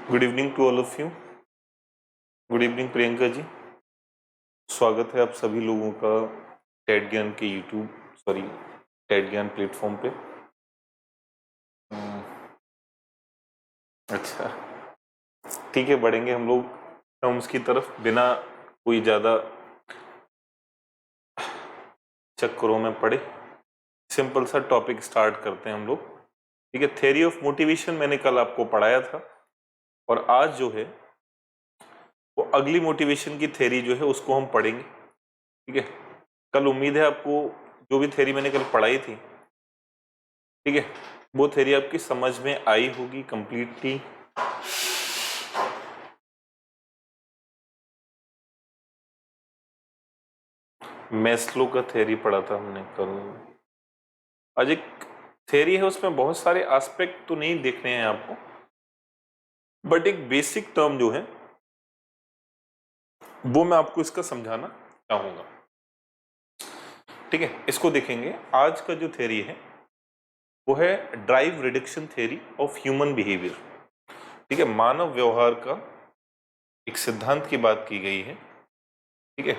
Good evening to all of you. Good evening Priyanka ji. स्वागत है आप सभी लोगों का टेड ज्ञान के टेड ज्ञान प्लेटफॉर्म पे। अच्छा, ठीक है, बढ़ेंगे हम लोग टर्म्स की तरफ बिना कोई ज़्यादा चक्करों में पड़े। सिंपल सा टॉपिक स्टार्ट करते हैं हम लोग। ठीक है, थ्योरी ऑफ मोटिवेशन मैंने कल आपको पढ़ाया था और आज जो है वो अगली मोटिवेशन की थ्योरी जो है उसको हम पढ़ेंगे। ठीक है, कल उम्मीद है आपको जो भी थ्योरी मैंने कल पढ़ाई थी, ठीक है, वो थ्योरी आपकी समझ में आई होगी कंप्लीटली। मैस्लो का थ्योरी पढ़ा था हमने कल। आज एक थ्योरी है, उसमें बहुत सारे एस्पेक्ट तो नहीं देखने हैं आपको, बट एक बेसिक टर्म जो है वो मैं आपको इसका समझाना चाहूंगा। ठीक है, इसको देखेंगे। आज का जो थ्योरी है वो है drive reduction theory of human behaviour. ठीक है, मानव व्यवहार का एक सिद्धांत की बात की गई है। ठीक है,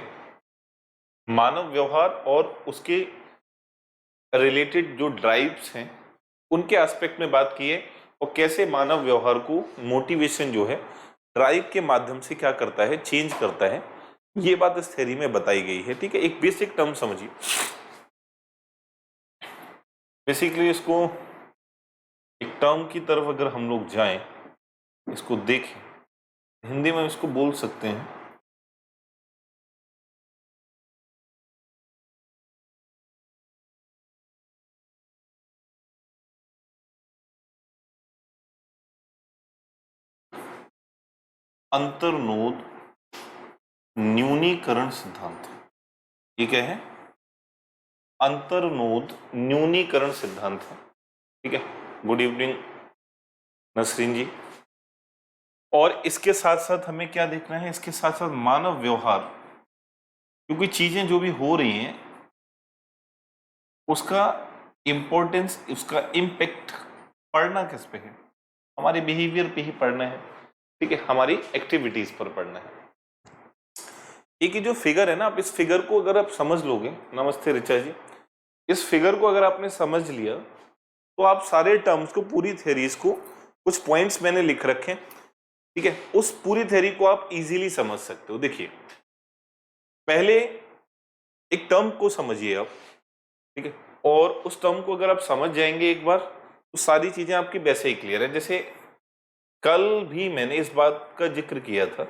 मानव व्यवहार और उसके रिलेटेड जो ड्राइव्स हैं उनके एस्पेक्ट में बात की है, और कैसे मानव व्यवहार को मोटिवेशन जो है ड्राइव के माध्यम से क्या करता है, चेंज करता है। ये बात इस थ्योरी में बताई गई है। ठीक है, एक बेसिक टर्म समझिए। बेसिकली इसको एक टर्म की तरफ अगर हम लोग जाएं, इसको देखें, हिंदी में इसको बोल सकते हैं अंतर्नोद न्यूनीकरण सिद्धांत। ये क्या है? अंतर्नोद न्यूनीकरण सिद्धांत है। ठीक है, गुड इवनिंग नसरीन जी। और इसके साथ साथ हमें क्या देखना है, इसके साथ साथ मानव व्यवहार, क्योंकि चीजें जो भी हो रही हैं उसका इंपॉर्टेंस, उसका इम्पैक्ट पड़ना किस पे है? हमारे बिहेवियर पे ही पड़ना है। ठीक है, हमारी एक्टिविटीज पर पड़ना है। एक ये जो फिगर है ना, आप इस फिगर को अगर आप समझ लोगे, नमस्ते ऋचा जी, इस फिगर को अगर आपने समझ लिया तो आप सारे टर्म्स को, पूरी थ्योरीज को, कुछ पॉइंट्स मैंने लिख रखे हैं, ठीक है, उस पूरी थ्योरी को आप इजीली समझ सकते हो। देखिए, पहले एक टर्म को समझिए आप, ठीक है, और उस टर्म को अगर आप समझ जाएंगे एक बार तो सारी चीजें आपकी वैसे ही क्लियर है। जैसे कल भी मैंने इस बात का जिक्र किया था,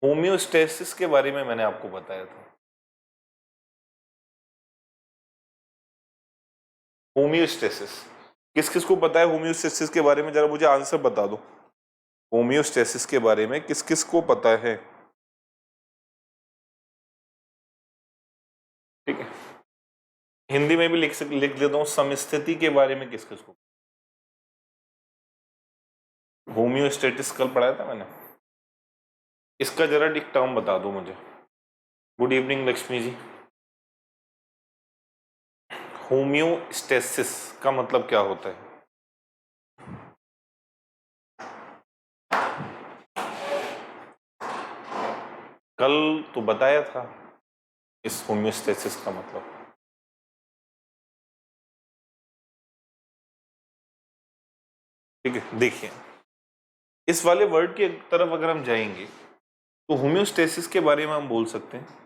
होम्योस्टेसिस के बारे में मैंने आपको बताया था। होम्योस्टेसिस किस किस को पता है? होम्योस्टेसिस के बारे में जरा मुझे आंसर बता दो। होम्योस्टेसिस के बारे में किस किस को पता है? ठीक है, हिंदी में भी लिख देता हूं, समस्थिति के बारे में किस किस को? होम्योस्टेटिस कल पढ़ाया था मैंने, इसका जरा एक टर्म बता दो मुझे। Good evening Lakshmi ji. Homeostasis का मतलब क्या होता है? कल तो बताया था इस होम्योस्टेसिस का मतलब। ठीक है, देखिए, इस वाले वर्ड की तरफ अगर हम जाएंगे तो होम्योस्टेसिस के बारे में हम बोल सकते हैं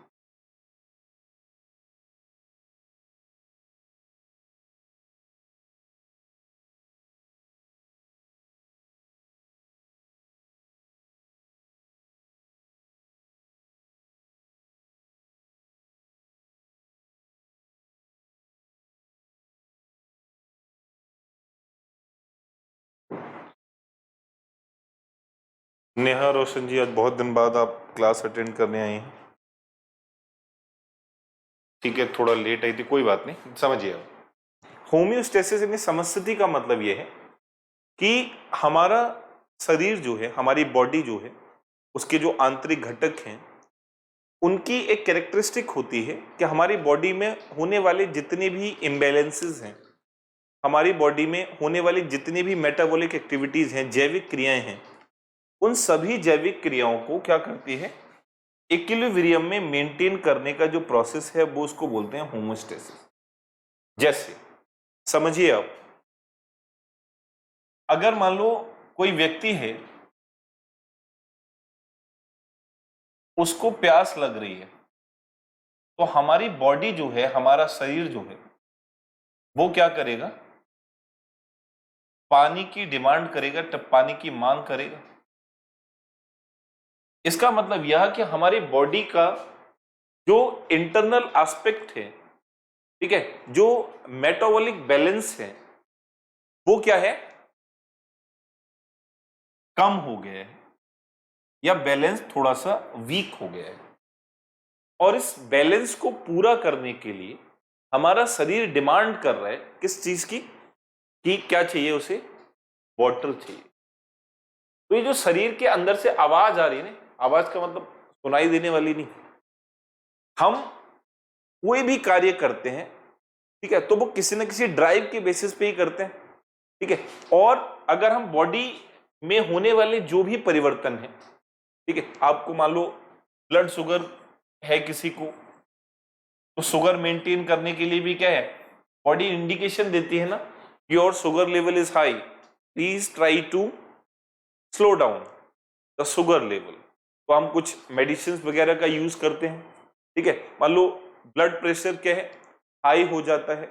नेहा रोशन जी, आज बहुत दिन बाद आप क्लास अटेंड करने आई हैं। ठीक है, थोड़ा लेट आई थी, कोई बात नहीं, समझिए आप। होम्योस्टेसिस यानी समस्थिति का मतलब यह है कि हमारा शरीर जो है, हमारी बॉडी जो है, उसके जो आंतरिक घटक हैं उनकी एक कैरेक्टरिस्टिक होती है कि हमारी बॉडी में होने वाले जितने भी इम्बैलेंसेस हैं, हमारी बॉडी में होने वाली जितनी भी मेटाबॉलिक एक्टिविटीज हैं, जैविक क्रियाएं हैं, उन सभी जैविक क्रियाओं को क्या करती है, इक्विलिब्रियम में मेंटेन करने का जो प्रोसेस है वो उसको बोलते हैं होमोस्टेसिस। जैसे समझिए आप, अगर मान लो कोई व्यक्ति है, उसको प्यास लग रही है, तो हमारी बॉडी जो है, हमारा शरीर जो है, वो क्या करेगा, पानी की डिमांड करेगा, पानी की मांग करेगा। इसका मतलब यह कि हमारी बॉडी का जो इंटरनल एस्पेक्ट है, ठीक है, जो मेटाबॉलिक बैलेंस है, वो क्या है, कम हो गया है, या बैलेंस थोड़ा सा वीक हो गया है। और इस बैलेंस को पूरा करने के लिए हमारा शरीर डिमांड कर रहा है किस चीज की, कि क्या चाहिए उसे, वाटर चाहिए। तो ये जो शरीर के अंदर से आवाज आ रही है ना, आवाज का मतलब सुनाई देने वाली नहीं, हम कोई भी कार्य करते हैं, ठीक है, तो वो किसी न किसी ड्राइव के बेसिस पे ही करते हैं, ठीक है। और अगर हम बॉडी में होने वाले जो भी परिवर्तन है, ठीक है, आपको मान लो ब्लड शुगर है किसी को, तो शुगर मेंटेन करने के लिए भी क्या है, बॉडी इंडिकेशन देती है ना, your sugar level is high, please try to slow down the sugar level. तो हम कुछ मेडिसिन वगैरह का यूज करते हैं, ठीक है। मान लो ब्लड प्रेशर क्या है, हाई हो जाता है,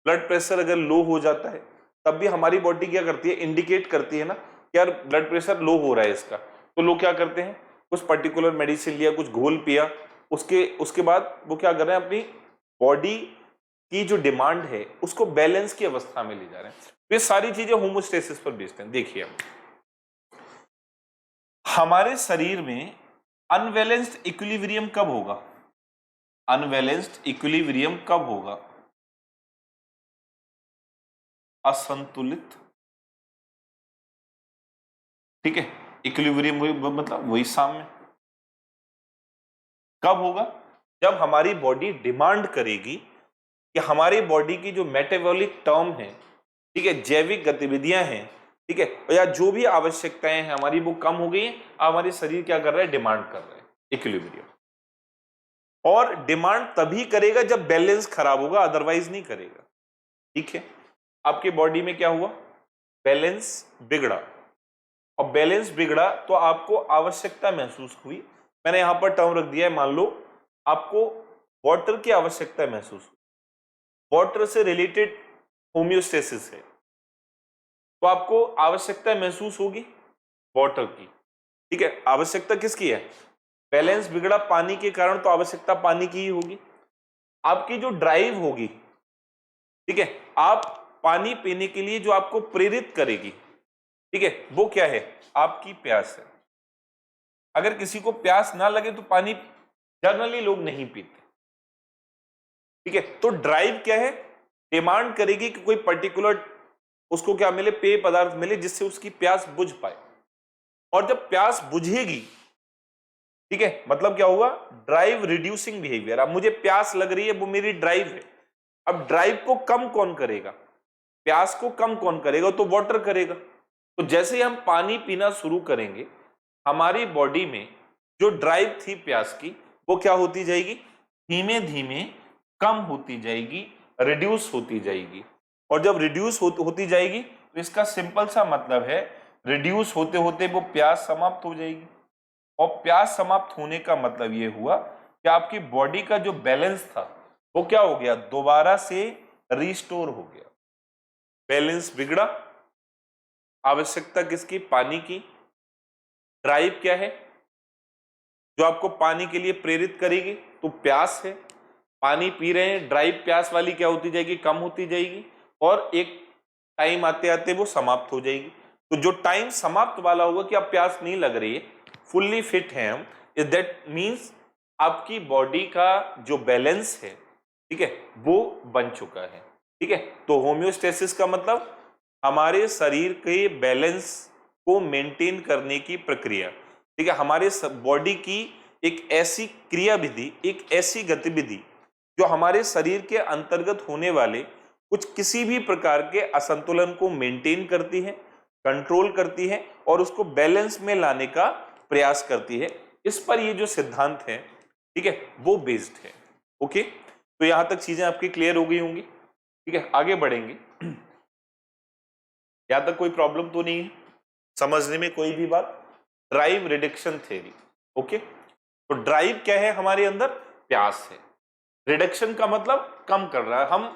ब्लड प्रेशर अगर लो हो जाता है, तब भी हमारी बॉडी क्या करती है, इंडिकेट करती है ना कि यार ब्लड प्रेशर लो हो रहा है इसका। तो लोग क्या करते हैं, कुछ पर्टिकुलर मेडिसिन लिया, कुछ घोल पिया, उसके बाद वो क्या कर रहे हैं, अपनी बॉडी की जो डिमांड है उसको बैलेंस की अवस्था में ले जा रहे हैं। तो ये सारी चीजें होमोस्टेसिस पर बेस्ड हैं। देखिए, हमारे शरीर में अनबैलेंस्ड इक्विलिब्रियम कब होगा, अनबैलेंस्ड इक्विलिब्रियम कब होगा, असंतुलित, ठीक है, इक्विलिब्रियम वही मतलब वही साम्य। कब होगा, जब हमारी बॉडी डिमांड करेगी कि हमारी बॉडी की जो मेटाबॉलिक टर्म है, ठीक है, जैविक गतिविधियां हैं, ठीक है, या जो भी आवश्यकताएं हैं हमारी वो कम हो गई है, हमारे शरीर क्या कर रहा है, डिमांड कर रहा है, इक्विलिब्रियम। और डिमांड तभी करेगा जब बैलेंस खराब होगा, अदरवाइज नहीं करेगा, ठीक है। आपकी बॉडी में क्या हुआ, बैलेंस बिगड़ा, और बैलेंस बिगड़ा तो आपको आवश्यकता महसूस हुई। मैंने यहां पर टर्म रख दिया है, मान लो आपको वाटर की आवश्यकता महसूस हुई, वाटर से रिलेटेड होम्योस्टेसिस है, तो आपको आवश्यकता महसूस होगी वाटर की, ठीक है। आवश्यकता किसकी है, बैलेंस बिगड़ा पानी के कारण, तो आवश्यकता पानी की ही होगी। आपकी जो ड्राइव होगी, ठीक है, आप पानी पीने के लिए जो आपको प्रेरित करेगी, ठीक है, वो क्या है, आपकी प्यास है। अगर किसी को प्यास ना लगे तो पानी जनरली लोग नहीं पीते, ठीक है। तो ड्राइव क्या है, डिमांड करेगी कि कोई पर्टिकुलर उसको क्या मिले, पेय पदार्थ मिले जिससे उसकी प्यास बुझ पाए। और जब प्यास बुझेगी, ठीक है, मतलब क्या होगा, ड्राइव रिड्यूसिंग बिहेवियर। अब मुझे प्यास लग रही है, वो मेरी ड्राइव है। अब ड्राइव को कम कौन करेगा, प्यास को कम कौन करेगा, तो वाटर करेगा। तो जैसे ही हम पानी पीना शुरू करेंगे, हमारी बॉडी में जो ड्राइव थी प्यास की, वो क्या होती जाएगी, धीमे धीमे कम होती जाएगी, रिड्यूस होती जाएगी। और जब रिड्यूस होती जाएगी, तो इसका सिंपल सा मतलब है, रिड्यूस होते होते वो प्यास समाप्त हो जाएगी। और प्यास समाप्त होने का मतलब ये हुआ कि आपकी बॉडी का जो बैलेंस था वो क्या हो गया, दोबारा से रिस्टोर हो गया। बैलेंस बिगड़ा, आवश्यकता किसकी, पानी की। ड्राइव क्या है, जो आपको पानी के लिए प्रेरित करेगी, तो प्यास है, पानी पी रहे हैं, ड्राइव प्यास वाली क्या होती जाएगी, कम होती जाएगी, और एक टाइम आते आते वो समाप्त हो जाएगी। तो जो टाइम समाप्त वाला होगा कि अब प्यास नहीं लग रही है, फुल्ली फिट है हम, दैट मीन्स आपकी बॉडी का जो बैलेंस है, ठीक है, वो बन चुका है, ठीक है। तो होम्योस्टेसिस का मतलब हमारे शरीर के बैलेंस को मेंटेन करने की प्रक्रिया, ठीक है, हमारे बॉडी की एक ऐसी क्रिया विधि, एक ऐसी गतिविधि जो हमारे शरीर के अंतर्गत होने वाले कुछ किसी भी प्रकार के असंतुलन को मेंटेन करती है, कंट्रोल करती है और उसको बैलेंस में लाने का प्रयास करती है। इस पर ये जो सिद्धांत है, ठीक है, वो बेस्ड है। ओके, तो यहां तक चीजें आपकी क्लियर हो गई होंगी। ठीक है, आगे बढ़ेंगे। यहां तक कोई प्रॉब्लम तो नहीं है, समझने में कोई भी बात? Drive reduction theory. ओके, तो ड्राइव क्या है? हमारे अंदर प्यास है। रिडक्शन का मतलब कम कर रहा है। हम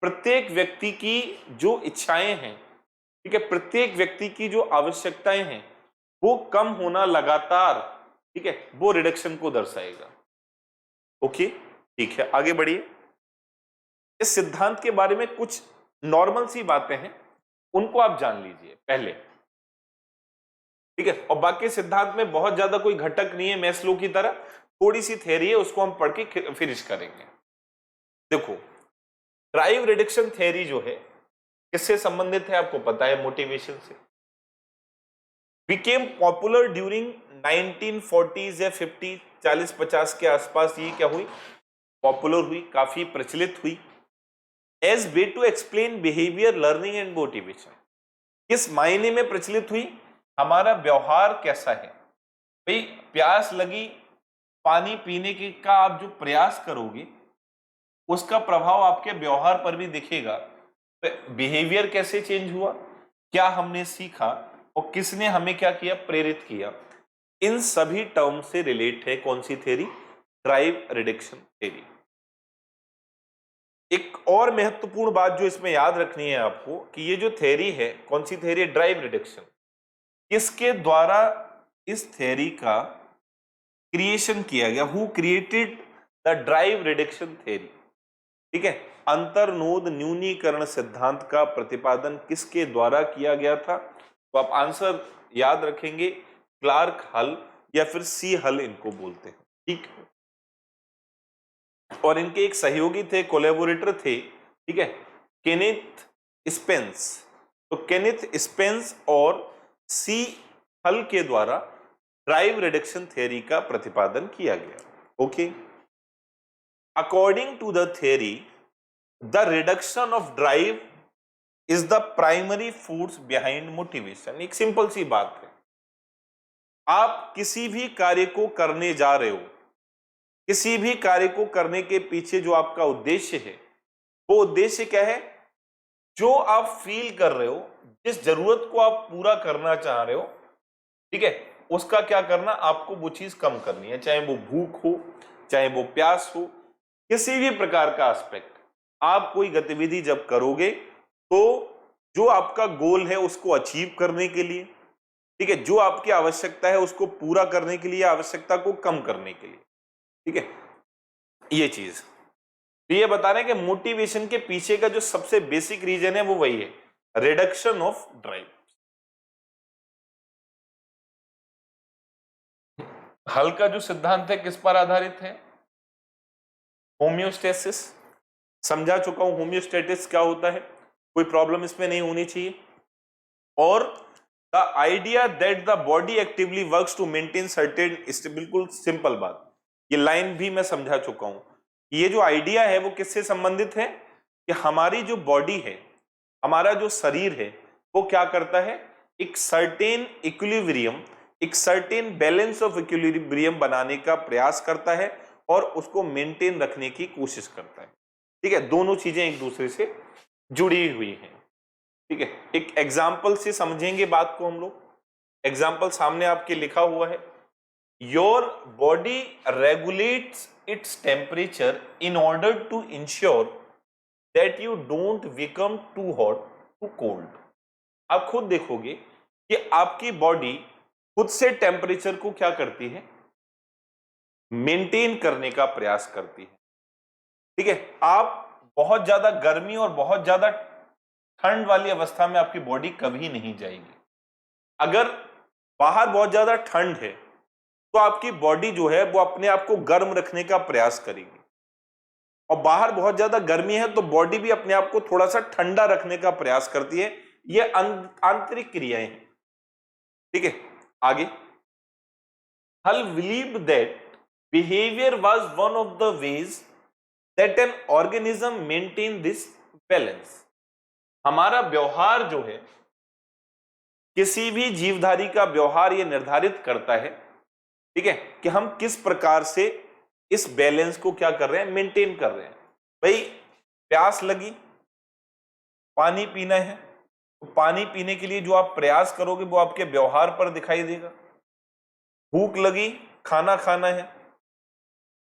प्रत्येक व्यक्ति की जो इच्छाएं हैं, ठीक है, प्रत्येक व्यक्ति की जो आवश्यकताएं हैं, वो कम होना लगातार, ठीक है, वो रिडक्शन को दर्शाएगा। ओके, ठीक है, आगे बढ़िए। इस सिद्धांत के बारे में कुछ नॉर्मल सी बातें हैं, उनको आप जान लीजिए पहले, ठीक है, और बाकी सिद्धांत में बहुत ज्यादा कोई घटक नहीं है, मैस्लो की तरह थोड़ी सी थ्योरी है, उसको हम पढ़ के फिनिश करेंगे। देखो, ड्राइव रिडक्शन थ्योरी जो है किससे संबंधित है? आपको पता है, मोटिवेशन से। बिकेम पॉपुलर ड्यूरिंग 1940s या 50, 40-50 के आसपास ये क्या हुई? पॉपुलर हुई, काफी प्रचलित हुई। As way to explain behaviour, learning and motivation. किस मायने में प्रचलित हुई? हमारा व्यवहार कैसा है भाई, प्यास लगी, पानी पीने के का आप जो प्रयास करोगे उसका प्रभाव आपके व्यवहार पर भी दिखेगा। तो बिहेवियर कैसे चेंज हुआ, क्या हमने सीखा और किसने हमें क्या किया, प्रेरित किया, इन सभी टर्म से रिलेट है कौन सी थ्योरी? Drive reduction theory. एक और महत्वपूर्ण बात जो इसमें याद रखनी है आपको कि ये जो थ्योरी है, कौन सी थ्योरी? Drive reduction. किसके द्वारा इस थ्योरी का क्रिएशन किया गया? Who created the drive reduction theory? ठीक है, अंतर्नोद न्यूनीकरण सिद्धांत का प्रतिपादन किसके द्वारा किया गया था? तो आप आंसर याद रखेंगे, क्लार्क हल या फिर सी हल इनको बोलते हैं। ठीक, और इनके एक सहयोगी थे, कोलैबोरेटर थे, ठीक है, केनेथ स्पेंस। तो केनेथ स्पेंस और सी हल के द्वारा ड्राइव रिडक्शन थ्योरी का प्रतिपादन किया गया। Okay, according to the theory, the reduction of drive is the primary force behind motivation. एक सिंपल सी बात है, आप किसी भी कार्य को करने जा रहे हो, किसी भी कार्य को करने के पीछे जो आपका उद्देश्य है, वो उद्देश्य क्या है? जो आप फील कर रहे हो, जिस जरूरत को आप पूरा करना चाह रहे हो, ठीक है, उसका क्या करना? आपको वो चीज कम करनी है, चाहे वो भूख हो, चाहे वो प्यास हो, किसी भी प्रकार का एस्पेक्ट। आप कोई गतिविधि जब करोगे तो जो आपका गोल है उसको अचीव करने के लिए, ठीक है, जो आपकी आवश्यकता है उसको पूरा करने के लिए, आवश्यकता को कम करने के लिए, ठीक है, ये चीज। तो ये बता रहे हैं कि मोटिवेशन के पीछे का जो सबसे बेसिक रीजन है वो वही है, रिडक्शन ऑफ ड्राइव। हल का जो सिद्धांत है किस पर आधारित है? होम्योस्टेसिस। समझा चुका हूं होम्योस्टेसिस क्या होता है, कोई प्रॉब्लम इसमें नहीं होनी चाहिए। और the idea that the body actively works to maintain certain, बिल्कुल सिंपल बात, ये लाइन भी मैं समझा चुका हूं। ये जो आइडिया है वो किससे संबंधित है कि हमारी जो बॉडी है, हमारा जो शरीर है, वो क्या करता है? एक सर्टेन इक्विलिब्रियम, एक सर्टेन बैलेंस ऑफ इक्विलिब्रियम बनाने का प्रयास करता है और उसको मेंटेन रखने की कोशिश करता है। ठीक है, दोनों चीजें एक दूसरे से जुड़ी हुई हैं। ठीक है, एक एग्जाम्पल से समझेंगे बात को हम लोग। एग्जाम्पल सामने आपके लिखा हुआ है, your body regulates its temperature in order to ensure that you don't become too hot too cold. आप खुद देखोगे कि आपकी बॉडी खुद से टेम्परेचर को क्या करती है? मेंटेन करने का प्रयास करती है। ठीक है, आप बहुत ज्यादा गर्मी और बहुत ज्यादा ठंड वाली अवस्था में आपकी बॉडी कभी नहीं जाएगी। अगर बाहर बहुत ज्यादा ठंड है तो आपकी बॉडी जो है वो अपने आप को गर्म रखने का प्रयास करेगी, और बाहर बहुत ज्यादा गर्मी है तो बॉडी भी अपने आप को थोड़ा सा ठंडा रखने का प्रयास करती है। ये आंतरिक क्रियाएं हैं। ठीक है, आगे, हल believe that behaviour was one of the ways that an organism maintain this balance. हमारा व्यवहार जो है किसी भी जीवधारी का व्यवहार ये निर्धारित करता है, ठीक है, कि हम किस प्रकार से इस बैलेंस को क्या कर रहे हैं, मेंटेन कर रहे हैं। भाई प्यास लगी, पानी पीना है, तो पानी पीने के लिए जो आप प्रयास करोगे वो आपके व्यवहार पर दिखाई देगा। भूख लगी, खाना खाना है,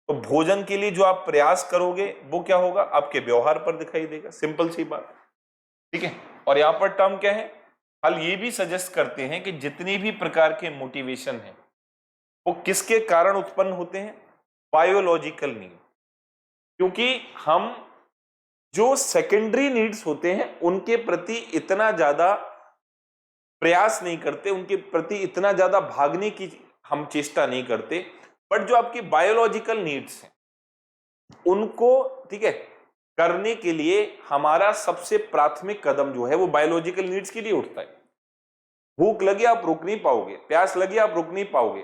तो भोजन के लिए जो आप प्रयास करोगे वो क्या होगा, आपके व्यवहार पर दिखाई देगा। सिंपल सी बात, ठीक है। और यहां पर टर्म क्या है, हल ये भी सजेस्ट करते हैं कि जितनी भी प्रकार के मोटिवेशन है वो किसके कारण उत्पन्न होते हैं, बायोलॉजिकल नीड। क्योंकि हम जो सेकेंडरी नीड्स होते हैं उनके प्रति इतना ज्यादा प्रयास नहीं करते, उनके प्रति इतना ज्यादा भागने की हम चेष्टा नहीं करते, बट जो आपकी बायोलॉजिकल नीड्स हैं उनको, ठीक है, करने के लिए हमारा सबसे प्राथमिक कदम जो है वो बायोलॉजिकल नीड्स के लिए उठता है। भूख लगी आप रुक नहीं पाओगे, प्यास लगी आप रुक नहीं पाओगे,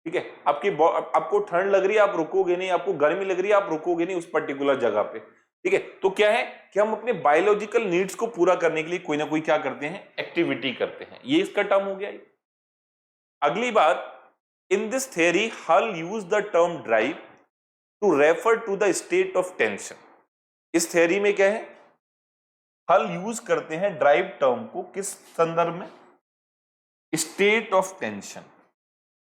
ठीक है, आपको ठंड लग रही है आप रुकोगे नहीं, आपको गर्मी लग रही है आप रुकोगे नहीं उस पर्टिकुलर जगह पे, ठीक है। तो क्या है कि हम अपने बायोलॉजिकल नीड्स को पूरा करने के लिए कोई ना कोई क्या करते हैं, एक्टिविटी करते हैं। ये इसका टर्म हो गया। अगली बात, in this theory Hull use the term drive to refer to the state of tension. इस थियरी में क्या है, हल यूज करते हैं ड्राइव टर्म को किस संदर्भ में, स्टेट ऑफ टेंशन।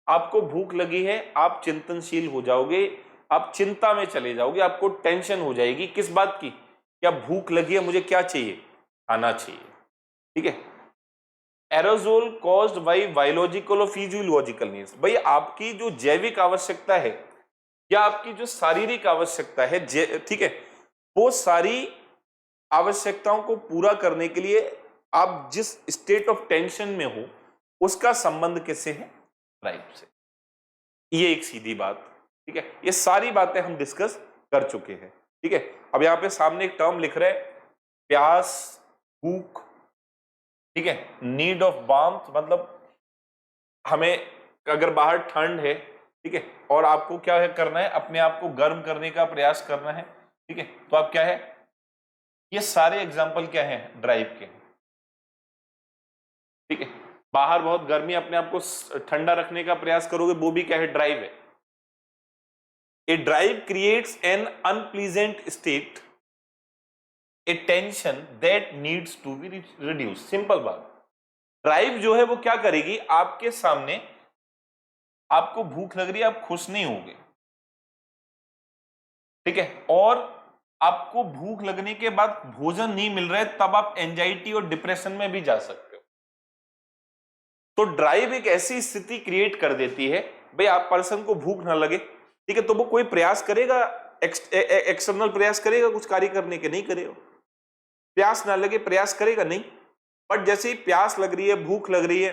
आपको भूख लगी है, आप चिंतनशील हो जाओगे, आप चिंता में चले जाओगे, आपको टेंशन हो जाएगी किस बात की, क्या भूख लगी है, मुझे क्या चाहिए, खाना चाहिए, ठीक है। एरोजोल कॉज्ड बाय बायोलॉजिकल और फिजियोलॉजिकल नीड्स, भाई आपकी जो जैविक आवश्यकता है या आपकी जो शारीरिक आवश्यकता है, ठीक है, वो सारी आवश्यकताओं को पूरा करने के लिए आप जिस स्टेट ऑफ टेंशन में हो उसका संबंध किससे है, ड्राइव से। ये एक सीधी बात, ठीक है। ये सारी बातें हम डिस्कस कर चुके हैं, ठीक है। अब यहां पे सामने एक टर्म लिख रहे हैं, प्यास, भूख, ठीक है, नीड ऑफ वार्मथ, मतलब हमें अगर बाहर ठंड है, ठीक है, और आपको क्या है करना है, अपने आप को गर्म करने का प्रयास करना है, ठीक है, तो आप क्या है, ये सारे एग्जाम्पल क्या है, ड्राइव के, ठीक है। बाहर बहुत गर्मी, अपने आप को ठंडा रखने का प्रयास करोगे, वो भी क्या है, ड्राइव है। A drive creates an unpleasant state, a tension that needs to be reduce. Simple बात, ड्राइव जो है वो क्या करेगी, आपके सामने आपको भूख लग रही है, आप खुश नहीं होगे, ठीक है, और आपको भूख लगने के बाद भोजन नहीं मिल रहा है, तब आप एंजाइटी और डिप्रेशन में भी जा सकते हो। तो ड्राइव एक ऐसी स्थिति क्रिएट कर देती है, भाई आप पर्सन को भूख ना लगे, ठीक है, तो वो कोई प्रयास करेगा, एक्सटर्नल प्रयास करेगा कुछ कार्य करने के, नहीं करेगा। प्यास ना लगे, प्रयास करेगा नहीं। बट जैसे ही प्यास लग रही है, भूख लग रही है,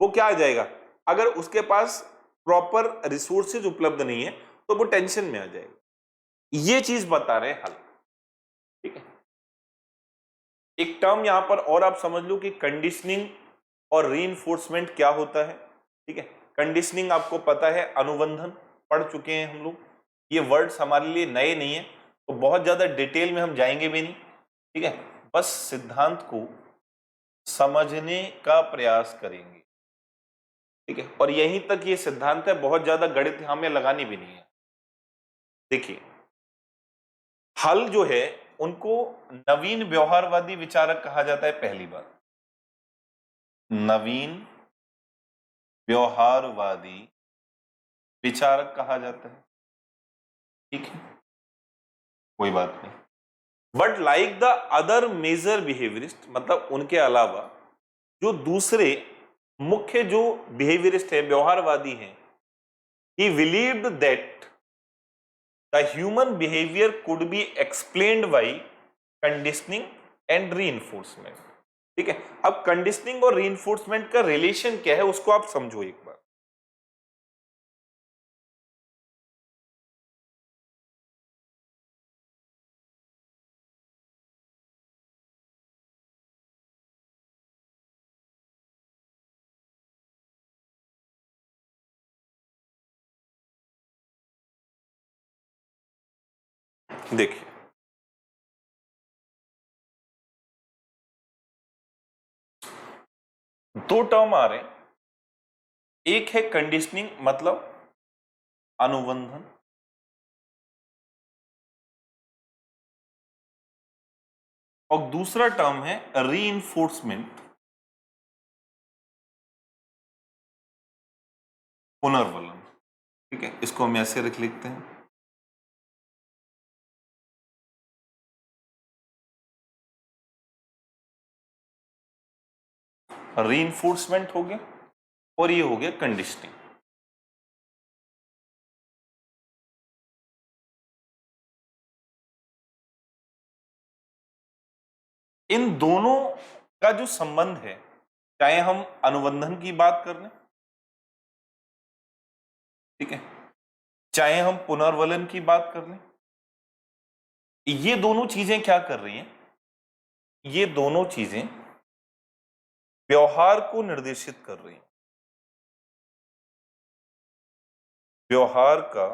वो क्या आ जाएगा, अगर उसके पास प्रॉपर रिसोर्सेज उपलब्ध नहीं है तो वो टेंशन में आ जाएगा। ये चीज बता रहे हैं हल, ठीक है। एक टर्म यहां पर और आप समझ लो कि कंडीशनिंग और रीइंफोर्समेंट क्या होता है, ठीक है। कंडीशनिंग आपको पता है, अनुबंधन, पढ़ चुके हैं हम लोग, ये वर्ड्स हमारे लिए नए नहीं है, तो बहुत ज्यादा डिटेल में हम जाएंगे भी नहीं, ठीक है। बस सिद्धांत को समझने का प्रयास करेंगे, ठीक है, और यहीं तक ये सिद्धांत है, बहुत ज्यादा गणित हमें लगानी भी नहीं है। देखिए, हल जो है उनको नवीन व्यवहारवादी विचारक कहा जाता है, पहली बात, नवीन व्यवहारवादी विचारक कहा जाता है, ठीक है, कोई बात नहीं। But like the other major behaviourist, मतलब उनके अलावा जो दूसरे मुख्य जो बिहेवियरिस्ट है, व्यवहारवादी हैं, he believed that the human behavior could be explained by conditioning and reinforcement, ठीक है। अब कंडीशनिंग और रीइंफोर्समेंट का रिलेशन क्या है उसको आप समझो एक बार। देखिए, दो टर्म आ रहे हैं, एक है कंडीशनिंग मतलब अनुबंधन, और दूसरा टर्म है रीइंफोर्समेंट, पुनर्वलन। ठीक है, इसको हम ऐसे लिख लेते हैं। रीइंफोर्समेंट हो गया और ये हो गया कंडीशनिंग। इन दोनों का जो संबंध है, चाहे हम अनुबंधन की बात कर लें, ठीक है, चाहे हम पुनर्वलन की बात कर लें, ये दोनों चीजें क्या कर रही हैं? ये दोनों चीजें व्यवहार को निर्देशित कर रही हैं, व्यवहार का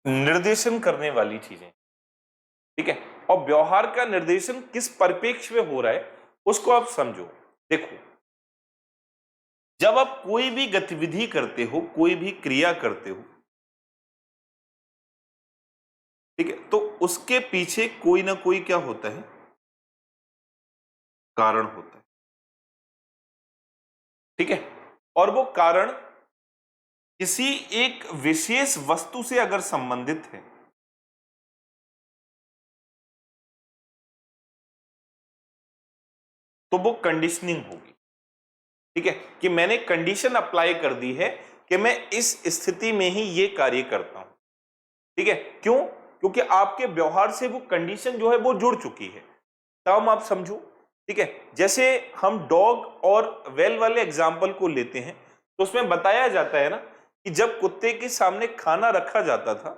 निर्देशन करने वाली चीजें। ठीक है, और व्यवहार का निर्देशन किस परिप्रेक्ष्य में हो रहा है उसको आप समझो। देखो, जब आप कोई भी गतिविधि करते हो, कोई भी क्रिया करते हो, ठीक है, तो उसके पीछे कोई ना कोई क्या होता है? कारण होता है। ठीक है, और वो कारण किसी एक विशेष वस्तु से अगर संबंधित है तो वो कंडीशनिंग होगी। ठीक है, कि मैंने कंडीशन अप्लाई कर दी है कि मैं इस स्थिति में ही ये कार्य करता हूं। ठीक है, क्यों? क्योंकि आपके व्यवहार से वो कंडीशन जो है वो जुड़ चुकी है। टर्म आप समझो। ठीक है, जैसे हम डॉग और वेल वाले एग्जाम्पल को लेते हैं तो उसमें बताया जाता है ना कि जब कुत्ते के सामने खाना रखा जाता था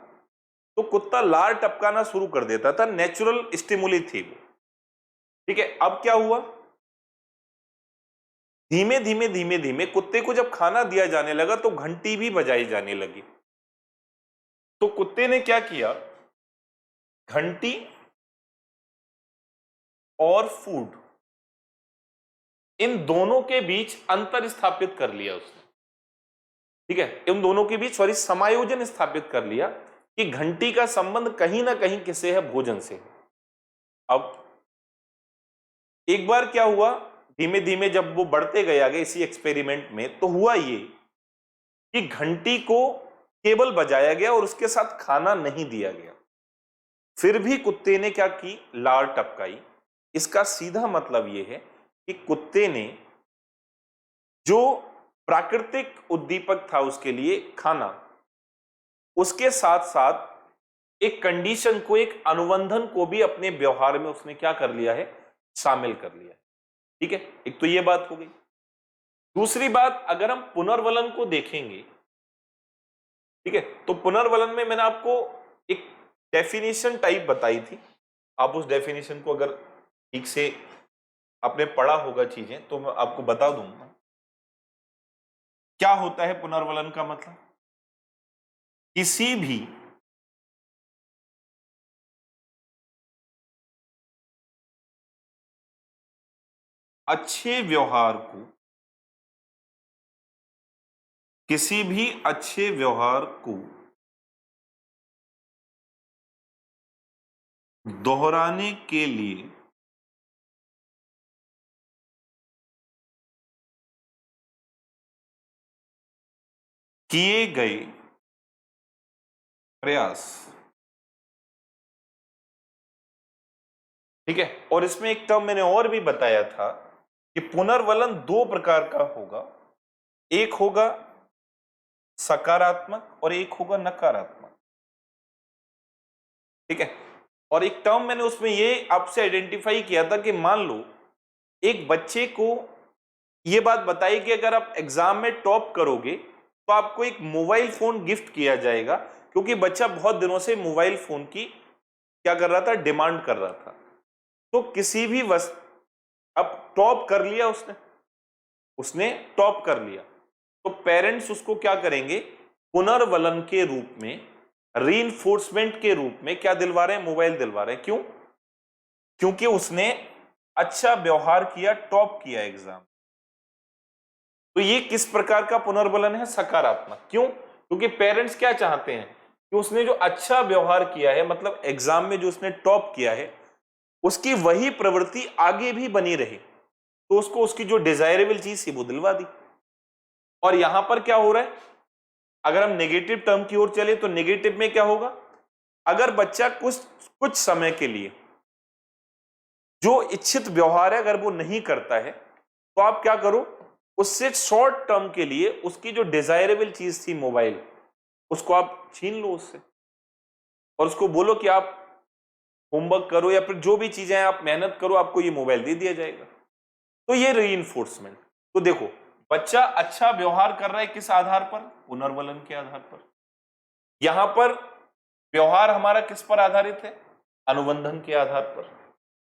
तो कुत्ता लार टपकाना शुरू कर देता था, नेचुरल स्टिमुली थी वो। ठीक है, अब क्या हुआ? धीमे धीमे धीमे धीमे कुत्ते को जब खाना दिया जाने लगा तो घंटी भी बजाई जाने लगी। तो कुत्ते ने क्या किया? घंटी और फूड, इन दोनों के बीच अंतर स्थापित कर लिया उसने। ठीक है, इन दोनों के बीच समायोजन स्थापित कर लिया कि घंटी का संबंध कहीं ना कहीं किससे है? भोजन से है। अब एक बार क्या हुआ, धीमे धीमे जब वो बढ़ते गए आगे इसी एक्सपेरिमेंट में, तो हुआ ये कि घंटी को केवल बजाया गया और उसके साथ खाना नहीं दिया गया। फिर भी कुत्ते ने क्या की? लार टपकाई। इसका सीधा मतलब यह है कि कुत्ते ने जो प्राकृतिक उद्दीपक था उसके लिए खाना, उसके साथ साथ एक कंडीशन को, एक अनुबंधन को भी अपने व्यवहार में उसने क्या कर लिया है? शामिल कर लिया है। ठीक है, एक तो ये बात हो गई। दूसरी बात, अगर हम पुनर्वलन को देखेंगे, ठीक है, तो पुनर्वलन में मैंने आपको एक डेफिनेशन टाइप बताई थी। आप उस डेफिनेशन को अगर ठीक से आपने पढ़ा होगा चीजें तो मैं आपको बता दूंगा क्या होता है पुनर्वलन का मतलब। किसी भी अच्छे व्यवहार को, किसी भी अच्छे व्यवहार को दोहराने के लिए किए गए प्रयास। ठीक है, और इसमें एक टर्म मैंने और भी बताया था कि पुनर्वलन दो प्रकार का होगा, एक होगा सकारात्मक और एक होगा नकारात्मक। ठीक है, और एक टर्म मैंने उसमें ये आपसे आइडेंटिफाई किया था कि मान लो एक बच्चे को ये बात बताई कि अगर आप एग्जाम में टॉप करोगे तो आपको एक मोबाइल फोन गिफ्ट किया जाएगा, क्योंकि बच्चा बहुत दिनों से मोबाइल फोन की क्या कर रहा था? डिमांड कर रहा था। तो किसी भी वस्तु, अब टॉप कर लिया उसने, उसने टॉप कर लिया, तो पेरेंट्स उसको क्या करेंगे? पुनर्वलन के रूप में, रीइंफोर्समेंट के रूप में क्या दिलवा रहे हैं? मोबाइल दिलवा रहे हैं। क्यों? क्योंकि उसने अच्छा व्यवहार किया, टॉप किया एग्जाम। तो ये किस प्रकार का पुनर्बलन है? सकारात्मक। क्यों? क्योंकि पेरेंट्स क्या चाहते हैं कि उसने जो अच्छा व्यवहार किया है, मतलब एग्जाम में जो उसने टॉप किया है, उसकी वही प्रवृत्ति आगे भी बनी रहे, तो उसको उसकी जो डिजायरेबल चीज थी वो दिलवा दी। और यहां पर क्या हो रहा है, अगर हम नेगेटिव टर्म की ओर चले तो नेगेटिव में क्या होगा, अगर बच्चा कुछ समय के लिए जो इच्छित व्यवहार है अगर वो नहीं करता है, तो आप क्या करो, उससे शॉर्ट टर्म के लिए उसकी जो डिजायरेबल चीज थी मोबाइल, उसको आप छीन लो उससे, और उसको बोलो कि आप होमवर्क करो या फिर जो भी चीजें हैं आप मेहनत करो, आपको ये मोबाइल दे दिया जाएगा। तो ये रीइंफोर्समेंट। तो देखो, बच्चा अच्छा व्यवहार कर रहा है किस आधार पर? पुनर्बलन के आधार पर। यहां पर व्यवहार हमारा किस पर आधारित है? अनुबंधन के आधार पर।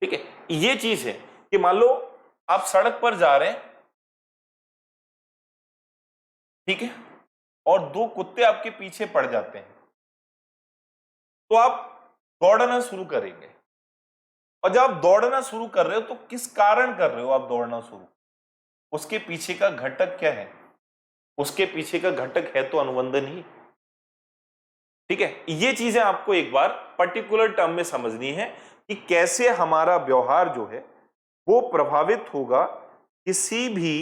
ठीक है, ये चीज है कि मान लो आप सड़क पर जा रहे हैं, ठीक है, और दो कुत्ते आपके पीछे पड़ जाते हैं, तो आप दौड़ना शुरू करेंगे। और जब आप दौड़ना शुरू कर रहे हो तो किस कारण कर रहे हो आप दौड़ना शुरू? उसके पीछे का घटक क्या है? उसके पीछे का घटक है तो अनुबंधन ही। ठीक है, ये चीजें आपको एक बार पर्टिकुलर टर्म में समझनी है कि कैसे हमारा व्यवहार जो है वो प्रभावित होगा किसी भी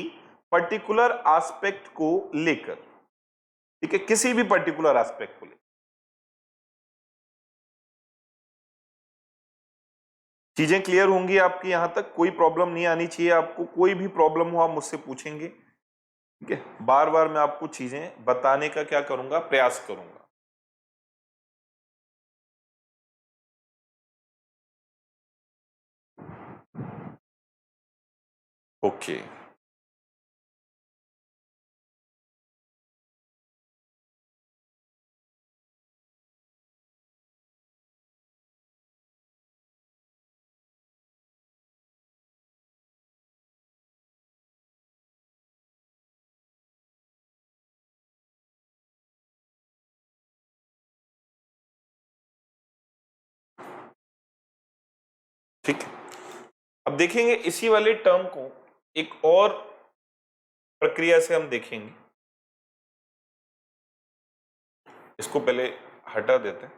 पर्टिकुलर एस्पेक्ट को लेकर। ठीक है, किसी भी पर्टिकुलर एस्पेक्ट को लेकर। चीजें क्लियर होंगी आपकी? यहां तक कोई प्रॉब्लम नहीं आनी चाहिए आपको। कोई भी प्रॉब्लम हो आप मुझसे पूछेंगे। ठीक है, बार बार मैं आपको चीजें बताने का क्या करूंगा, प्रयास करूंगा। ओके, ठीक है। अब देखेंगे इसी वाले टर्म को एक और प्रक्रिया से हम देखेंगे। इसको पहले हटा देते हैं,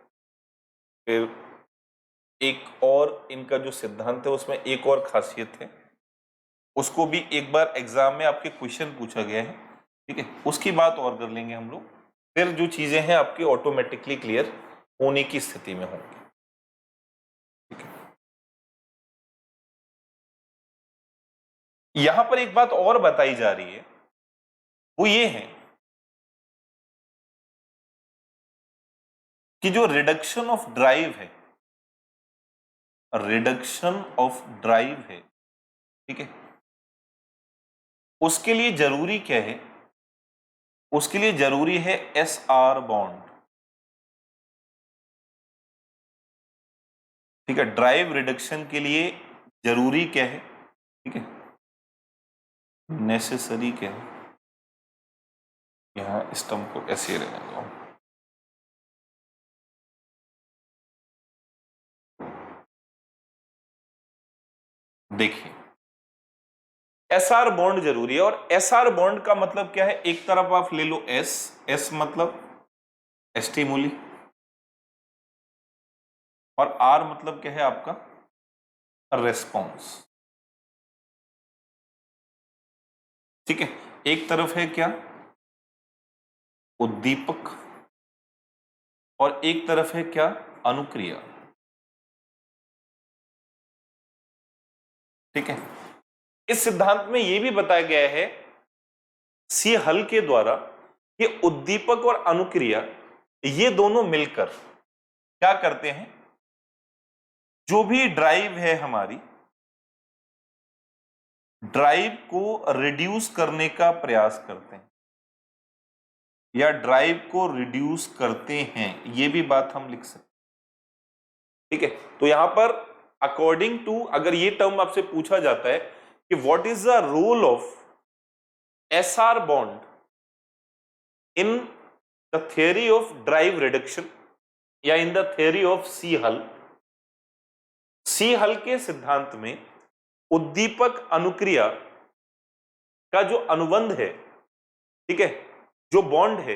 फिर एक और इनका जो सिद्धांत है उसमें एक और खासियत है, उसको भी एक बार एग्जाम में आपके क्वेश्चन पूछा गया है। ठीक है, उसकी बात और कर लेंगे हम लोग, फिर जो चीजें हैं आपकी ऑटोमेटिकली क्लियर होने की स्थिति में होंगी। ठीक है, यहां पर एक बात और बताई जा रही है, वो ये है कि जो रिडक्शन ऑफ ड्राइव है, रिडक्शन ऑफ ड्राइव है, ठीक है, उसके लिए जरूरी क्या है? उसके लिए जरूरी है एस आर बॉन्ड। ठीक है, ड्राइव रिडक्शन के लिए जरूरी क्या है? ठीक है, नेसेसरी क्या है? यहां स्टम्प को ऐसे रहने दो। देखिए, एसआर बॉन्ड जरूरी है, और एसआर बॉन्ड का मतलब क्या है? एक तरफ आप ले लो एस, एस मतलब स्टिमुली, और आर मतलब क्या है आपका? रेस्पॉन्स। ठीक है, एक तरफ है क्या? उद्दीपक, और एक तरफ है क्या? अनुक्रिया। ठीक है, इस सिद्धांत में यह भी बताया गया है सी हल के द्वारा कि उद्दीपक और अनुक्रिया ये दोनों मिलकर क्या करते हैं? जो भी ड्राइव है हमारी, ड्राइव को रिड्यूस करने का प्रयास करते हैं, या ड्राइव को रिड्यूस करते हैं, ये भी बात हम लिख सकते हैं। ठीक है, तो यहां पर अकॉर्डिंग टू, अगर ये टर्म आपसे पूछा जाता है कि what is the role of SR bond in the theory of drive reduction, या in the theory of C Hull, C हल के सिद्धांत में उद्दीपक अनुक्रिया का जो अनुबंध है, ठीक है, जो बॉन्ड है,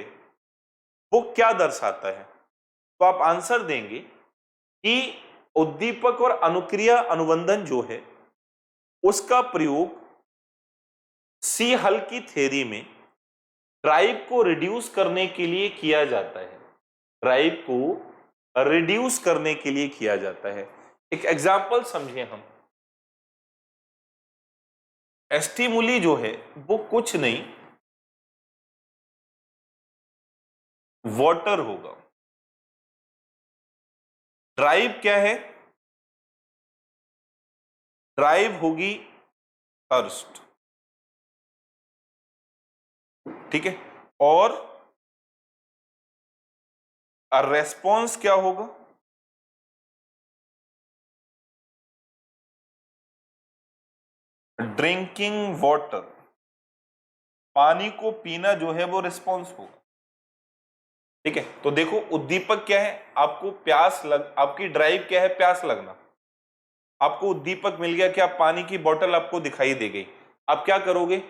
वो क्या दर्शाता है? तो आप आंसर देंगे कि उद्दीपक और अनुक्रिया अनुबंधन जो है उसका प्रयोग सी हल की थ्योरी में ड्राइव को रिड्यूस करने के लिए किया जाता है। ड्राइव को रिड्यूस करने के लिए किया जाता है। एक एग्जाम्पल समझिए हम। स्टिमुली जो है वो कुछ नहीं, वाटर होगा। ड्राइव क्या है? ड्राइव होगी थर्स्ट, ठीक है, और रेस्पॉन्स क्या होगा? Drinking water. पानी को पीना जो है वो रिस्पॉन्स होगा, ठीक है। तो देखो उद्दीपक क्या है? आपको प्यास लग, आपकी ड्राइव क्या है? प्यास लगना। आपको उद्दीपक मिल गया कि आप पानी की बोतल आपको दिखाई दे गई, आप क्या करोगे?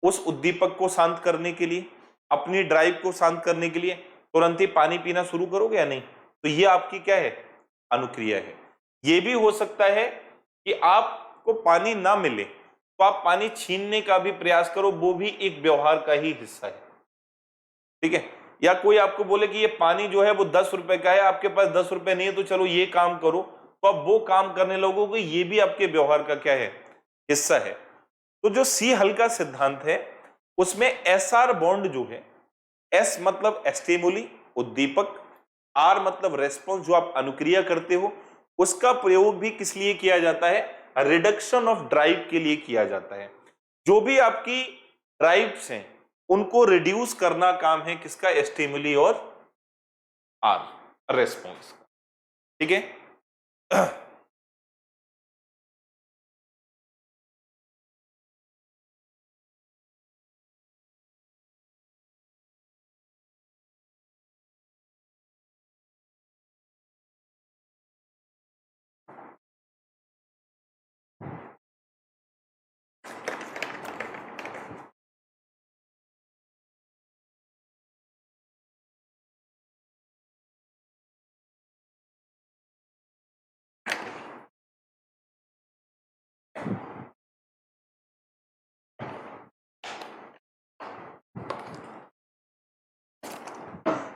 उस उद्दीपक को शांत करने के लिए, अपनी ड्राइव को शांत करने के लिए तुरंत ही पानी पीना शुरू करोगे या नहीं? तो ये आपकी क्या है? अनुक्रिया है। ये भी हो सकता है कि आपको पानी ना मिले तो आप पानी छीनने का भी प्रयास करो, वो भी एक व्यवहार का ही हिस्सा है, ठीक है। या कोई आपको बोले कि ये पानी जो है वो 10 रुपए का है, आपके पास 10 रुपए नहीं है तो चलो ये काम करो, तो आप वो काम करने लगोगे, ये भी आपके व्यवहार का क्या है? हिस्सा है। तो जो सी हल का सिद्धांत है उसमें एस आर बॉन्ड जो है, एस मतलब स्टिमुली उद्दीपक, आर मतलब रेस्पॉन्स जो आप अनुक्रिया करते हो, उसका प्रयोग भी किस लिए किया जाता है? रिडक्शन ऑफ ड्राइव के लिए किया जाता है। जो भी आपकी ड्राइव्स हैं उनको रिड्यूस करना काम है किसका? स्टिमुली और आर रेस्पॉन्स, ठीक है।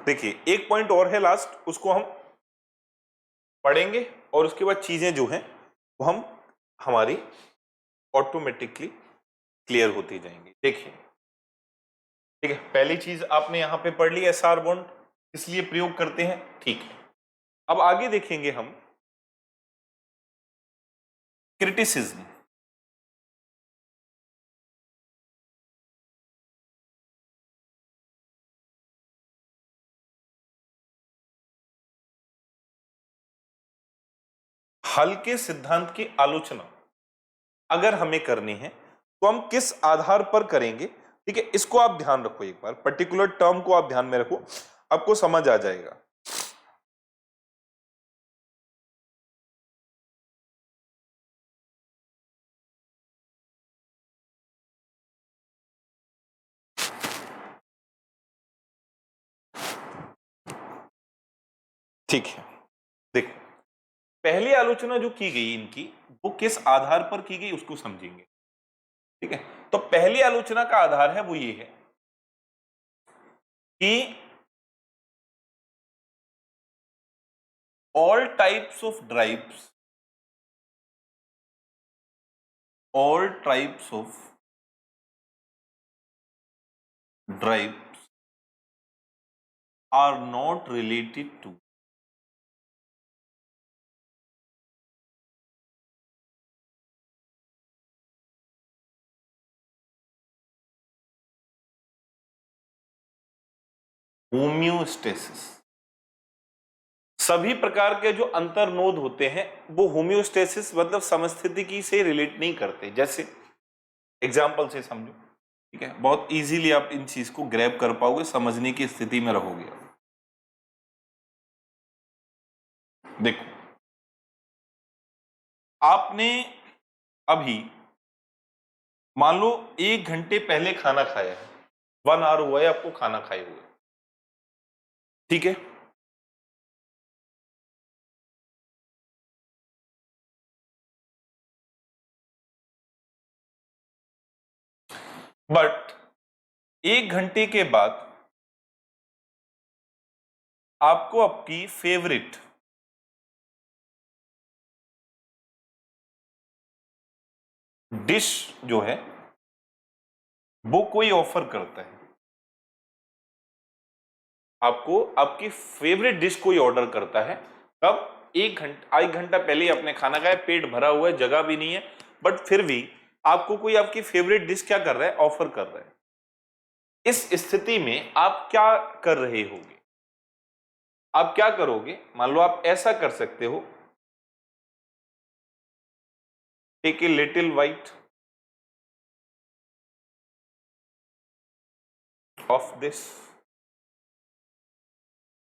देखिए एक पॉइंट और है लास्ट, उसको हम पढ़ेंगे और उसके बाद चीजें जो हैं वो हम हमारी ऑटोमेटिकली क्लियर होती जाएंगी। देखिए, ठीक है, पहली चीज आपने यहां पे पढ़ ली, एस आर बॉन्ड इसलिए प्रयोग करते हैं, ठीक है। अब आगे देखेंगे हम क्रिटिसिज्म। हल के सिद्धांत की आलोचना अगर हमें करनी है तो हम किस आधार पर करेंगे, ठीक है, इसको आप ध्यान रखो, एक बार पर्टिकुलर टर्म को आप ध्यान में रखो, आपको समझ आ जाएगा। ठीक है, देखो पहली आलोचना जो की गई इनकी, वो किस आधार पर की गई उसको समझेंगे, ठीक है। तो पहली आलोचना का आधार है वो ये है कि all types of drives, all types of drives are not related to homeostasis. सभी प्रकार के जो अंतर्नोद होते हैं वो होम्योस्टेसिस मतलब समस्थितिकी से रिलेट नहीं करते। जैसे एग्जाम्पल से समझो, ठीक है, बहुत इजीली आप इन चीज को ग्रैब कर पाओगे, समझने की स्थिति में रहोगे। देखो आपने अभी मान लो 1 घंटे पहले खाना खाया है, 1 आवर हुआ है आपको खाना खाए हुए, ठीक है। बट 1 घंटे के बाद आपको आपकी फेवरेट डिश जो है वो कोई ऑफर करता है, आपको आपकी फेवरेट डिश कोई ऑर्डर करता है। कब? 1 घंटा पहले ही आपने खाना खाया, पेट भरा हुआ है, जगह भी नहीं है, बट फिर भी आपको कोई आपकी फेवरेट डिश क्या कर रहा है? ऑफर कर रहा है। इस स्थिति में आप क्या कर रहे होगे? आप क्या करोगे? मान लो आप ऐसा कर सकते हो, take a little bit of this,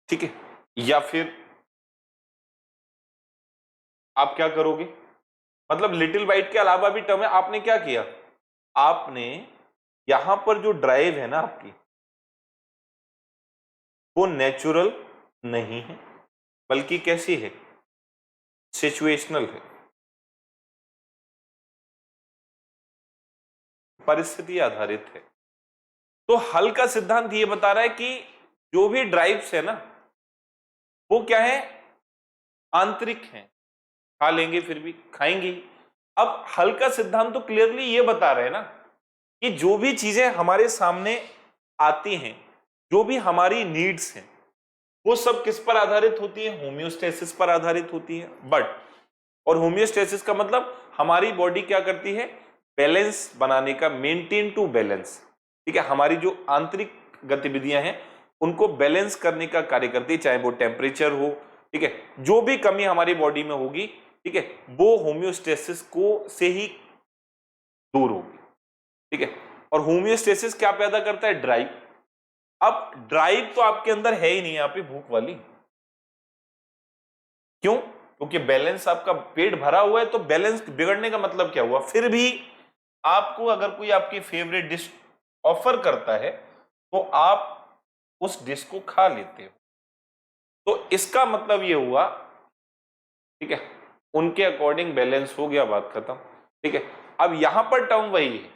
ठीक है। या फिर आप क्या करोगे? मतलब लिटिल बाइट के अलावा भी टर्म है, आपने क्या किया? आपने यहां पर जो ड्राइव है ना आपकी, वो नेचुरल नहीं है, बल्कि कैसी है? सिचुएशनल है, परिस्थिति आधारित है। तो हल का सिद्धांत ये बता रहा है कि जो भी ड्राइव्स है ना वो क्या है? आंतरिक है, खा लेंगे, फिर भी खाएंगे। अब हल का सिद्धांत तो क्लियरली ये बता रहे हैं ना कि जो भी चीजें हमारे सामने आती हैं, जो भी हमारी नीड्स हैं, वो सब किस पर आधारित होती है? होम्योस्टेसिस पर आधारित होती है। बट और होम्योस्टेसिस का मतलब हमारी बॉडी क्या करती है? बैलेंस बनाने का, मेंटेन टू बैलेंस, ठीक है। हमारी जो आंतरिक गतिविधियां हैं उनको बैलेंस करने का कार्य करती है, चाहे वो टेम्परेचर हो, ठीक है। जो भी कमी हमारी बॉडी में होगी, ठीक है, वो होम्योस्टेसिस को से ही दूर होगी, ठीक है। और होम्योस्टेसिस क्या पैदा करता है? ड्राइव। अब ड्राइव तो आपके अंदर है ही नहीं यहाँ पे भूख वाली, क्यों? क्योंकि बैलेंस, आपका पेट भरा हुआ है, तो बैलेंस बिगड़ने का मतलब क्या हुआ? फिर भी आपको अगर कोई आपकी फेवरेट डिश ऑफर करता है तो आप उस डिश को खा लेते हो। तो इसका मतलब ये हुआ, ठीक है, उनके अकॉर्डिंग बैलेंस हो गया, बात खत्म, ठीक है। अब यहां पर टर्म वही है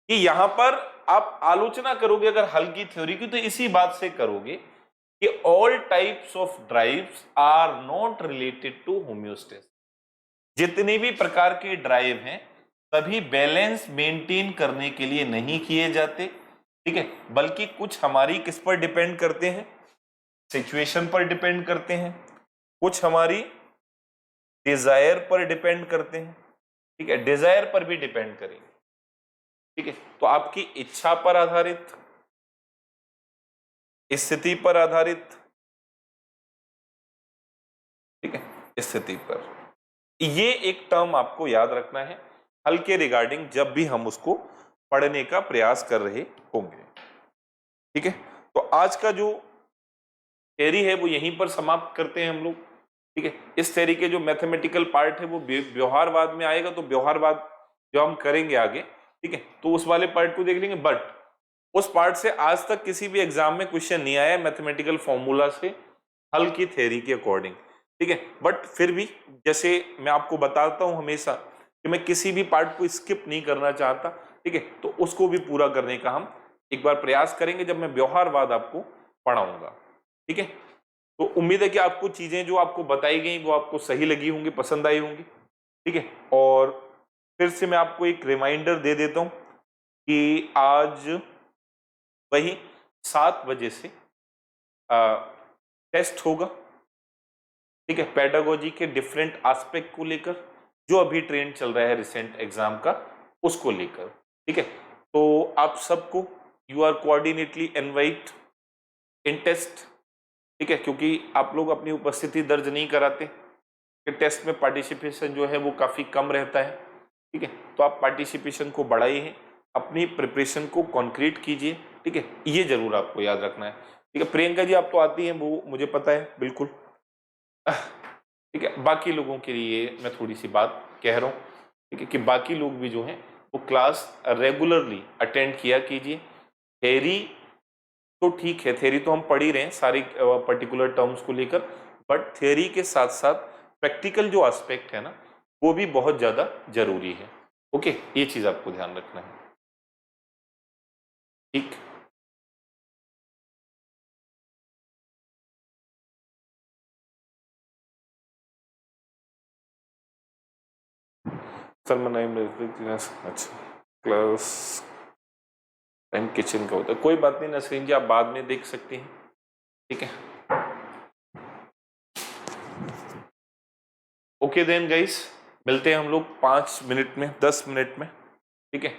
कि यहां पर आप आलोचना करोगे अगर हल की थ्योरी की, तो इसी बात से करोगे कि all types of drives are not related to homeostasis. जितने भी प्रकार के ड्राइव हैं सभी बैलेंस मेंटेन करने के लिए नहीं किए जाते, ठीक है, बल्कि कुछ हमारी किस पर डिपेंड करते हैं? सिचुएशन पर डिपेंड करते हैं, कुछ हमारी डिजायर पर डिपेंड करते हैं, ठीक है, डिजायर पर भी डिपेंड करेंगे, ठीक है। तो आपकी इच्छा पर आधारित, स्थिति पर आधारित, ठीक है, स्थिति पर। ये एक टर्म आपको याद रखना है हल के रिगार्डिंग जब भी हम उसको पढ़ने का प्रयास कर रहे होंगे, ठीक है। तो आज का जो थ्योरी है वो यहीं पर समाप्त करते हैं हम लोग, ठीक है। इस थ्योरी के जो मैथमेटिकल पार्ट है वो व्यवहारवाद में आएगा, तो व्यवहारवाद जो हम करेंगे आगे, ठीक है, तो उस वाले पार्ट को देख लेंगे। बट उस पार्ट से आज तक किसी भी एग्जाम में क्वेश्चन नहीं आया मैथमेटिकल फॉर्मूला से हल की थ्योरी के अकॉर्डिंग, ठीक है। बट फिर भी जैसे मैं आपको बताता हूं हमेशा कि मैं किसी भी पार्ट को स्किप नहीं करना चाहता, ठीक है, तो उसको भी पूरा करने का हम एक बार प्रयास करेंगे जब मैं व्यवहारवाद आपको पढ़ाऊंगा, ठीक है। तो उम्मीद है कि आपको चीजें जो आपको बताई गई वो आपको सही लगी होंगी, पसंद आई होंगी, ठीक है। और फिर से मैं आपको एक रिमाइंडर दे देता हूं कि आज वही 7 बजे से टेस्ट होगा, ठीक है, पेडागोजी के डिफरेंट एस्पेक्ट को लेकर, जो अभी ट्रेंड चल रहा है रिसेंट एग्जाम का, उसको लेकर, ठीक है। तो आप सबको you are coordinately invite in test, ठीक है, क्योंकि आप लोग अपनी उपस्थिति दर्ज नहीं कराते कि टेस्ट में पार्टिसिपेशन जो है वो काफ़ी कम रहता है, ठीक है। तो आप पार्टिसिपेशन को बढ़ाइए, अपनी प्रिपरेशन को कॉन्क्रीट कीजिए, ठीक है, ये जरूर आपको याद रखना है, ठीक है। प्रियंका जी आप तो आती हैं, वो मुझे पता है बिल्कुल, ठीक है। बाकी लोगों के लिए मैं थोड़ी सी बात कह रहा हूँ, ठीक है, कि बाकी लोग भी जो हैं वो क्लास रेगुलरली अटेंड किया कीजिए। थेरी तो ठीक है, थेरी तो हम पढ़ ही रहे हैं सारी पर्टिकुलर टर्म्स को लेकर, बट थेरी के साथ साथ प्रैक्टिकल जो एस्पेक्ट है ना वो भी बहुत ज़्यादा जरूरी है। ओके, ये चीज़ आपको ध्यान रखना है। ठीक, अच्छा, क्लास टाइम किचन का होता है, कोई बात नहीं नसरीन जी, आप बाद में देख सकती हैं, ठीक है। ओके देन गाइस, मिलते हैं हम लोग 5 मिनट में, 10 मिनट में, ठीक है,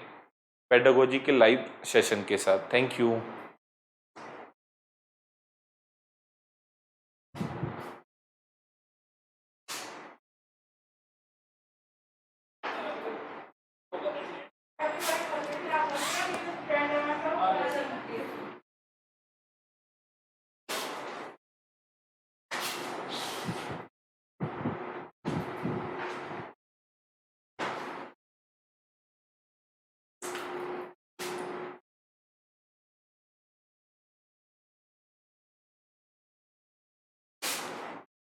पेडागोजी के लाइव सेशन के साथ। Thank you.